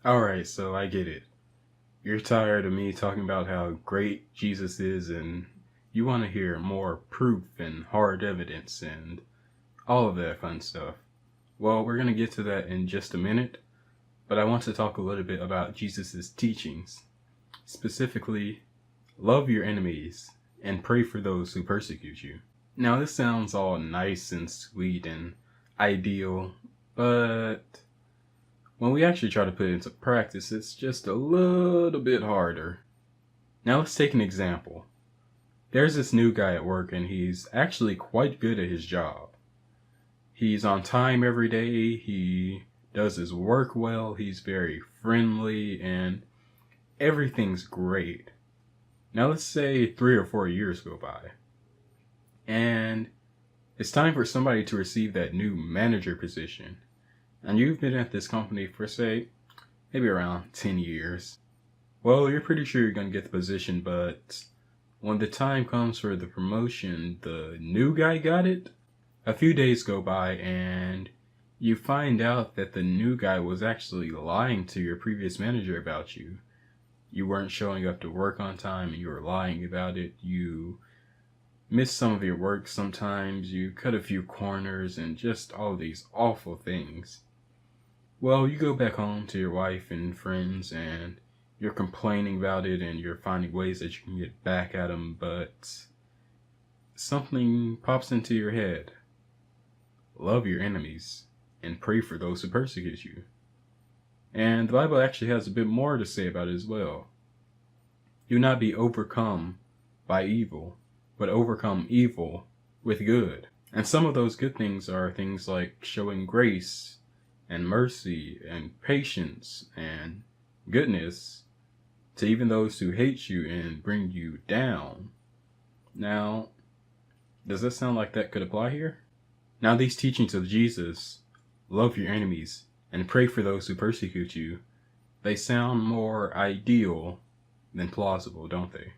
Alright, so I get it. You're tired of me talking about how great Jesus is and you want to hear more proof and hard evidence and all of that fun stuff. Well, we're going to get to that in just a minute, but I want to talk a little bit about Jesus' teachings. Specifically, love your enemies and pray for those who persecute you. Now, this sounds all nice and sweet and ideal, but when we actually try to put it into practice, it's just a little bit harder. Now let's take an example. There's this new guy at work and he's actually quite good at his job. He's on time every day, he does his work well, he's very friendly, and everything's great. Now let's say 3 or 4 years go by, and it's time for somebody to receive that new manager position. And you've been at this company for, say, maybe around 10 years. Well, you're pretty sure you're going to get the position, but when the time comes for the promotion, the new guy got it. A few days go by and you find out that the new guy was actually lying to your previous manager about you. You weren't showing up to work on time and you were lying about it. You missed some of your work sometimes. You cut a few corners and just all these awful things. Well, you go back home to your wife and friends and you're complaining about it and you're finding ways that you can get back at them, but something pops into your head. Love your enemies and pray for those who persecute you. And the Bible actually has a bit more to say about it as well. Do not be overcome by evil, but overcome evil with good. And some of those good things are things like showing grace and mercy and patience and goodness to even those who hate you and bring you down. Now, does that sound like that could apply here? Now, these teachings of Jesus, love your enemies and pray for those who persecute you, they sound more ideal than plausible, don't they?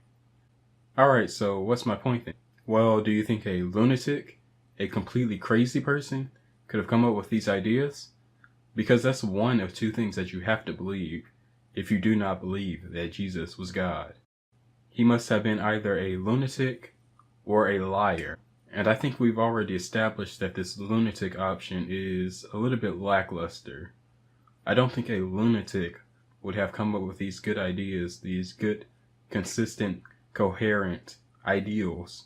Alright, so what's my point then? Well, do you think a lunatic, a completely crazy person, could have come up with these ideas? Because that's one of two things that you have to believe if you do not believe that Jesus was God. He must have been either a lunatic or a liar. And I think we've already established that this lunatic option is a little bit lackluster. I don't think a lunatic would have come up with these good ideas, these good, consistent, coherent ideals,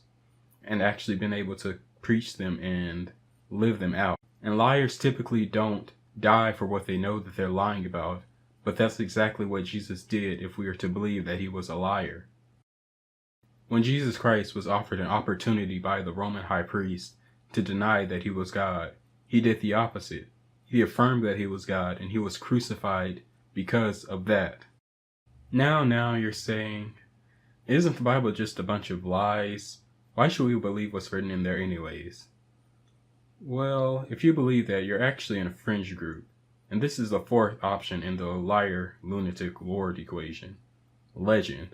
and actually been able to preach them and live them out. And liars typically don't die for what they know that they're lying about, but that's exactly what Jesus did if we are to believe that he was a liar. When Jesus Christ was offered an opportunity by the Roman high priest to deny that he was God, he did the opposite. He affirmed that he was God, and he was crucified because of that. Now you're saying, isn't the Bible just a bunch of lies? Why should we believe what's written in there anyways? Well, if you believe that, you're actually in a fringe group, and this is the fourth option in the liar, lunatic, Lord equation. Legend.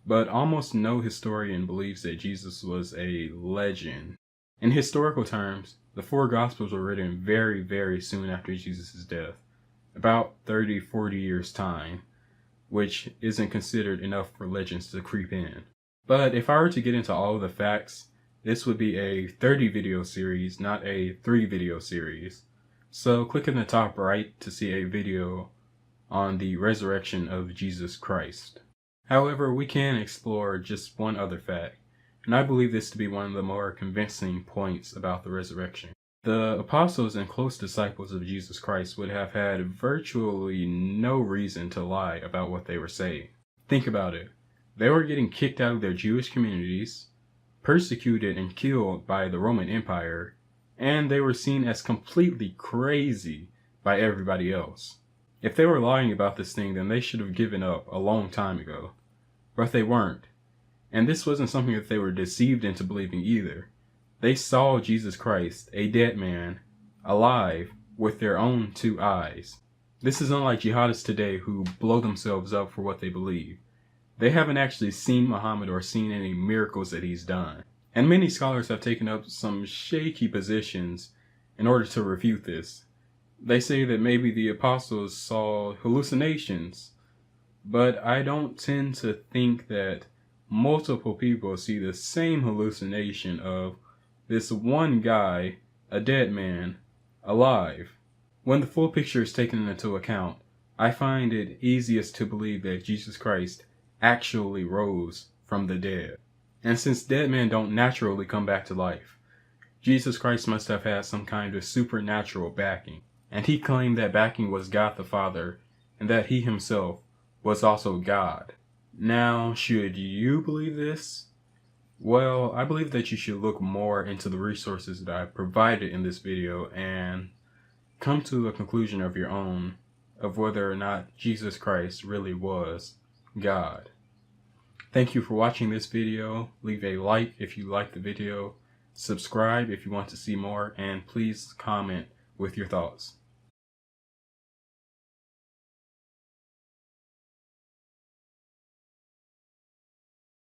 But almost no historian believes that Jesus was a legend. In historical terms, the four Gospels were written very, very soon after Jesus' death, about 30-40 years' time, which isn't considered enough for legends to creep in. But if I were to get into all of the facts, this would be a 30-video series, not a 3-video series. So click in the top right to see a video on the resurrection of Jesus Christ. However, we can explore just one other fact, and I believe this to be one of the more convincing points about the resurrection. The apostles and close disciples of Jesus Christ would have had virtually no reason to lie about what they were saying. Think about it. They were getting kicked out of their Jewish communities, persecuted and killed by the Roman Empire, and they were seen as completely crazy by everybody else. If they were lying about this thing, then they should have given up a long time ago. But they weren't. And this wasn't something that they were deceived into believing either. They saw Jesus Christ, a dead man, alive, with their own 2 eyes. This is unlike jihadists today who blow themselves up for what they believe. They haven't actually seen Muhammad or seen any miracles that he's done. And many scholars have taken up some shaky positions in order to refute this. They say that maybe the apostles saw hallucinations, but I don't tend to think that multiple people see the same hallucination of this one guy, a dead man, alive. When the full picture is taken into account, I find it easiest to believe that Jesus Christ actually rose from the dead. And since dead men don't naturally come back to life, Jesus Christ must have had some kind of supernatural backing. And he claimed that backing was God the Father, and that he himself was also God. Now, should you believe this? Well, I believe that you should look more into the resources that I provided in this video and come to a conclusion of your own of whether or not Jesus Christ really was God. Thank you for watching this video. Leave a like if you liked the video, subscribe if you want to see more, and please comment with your thoughts.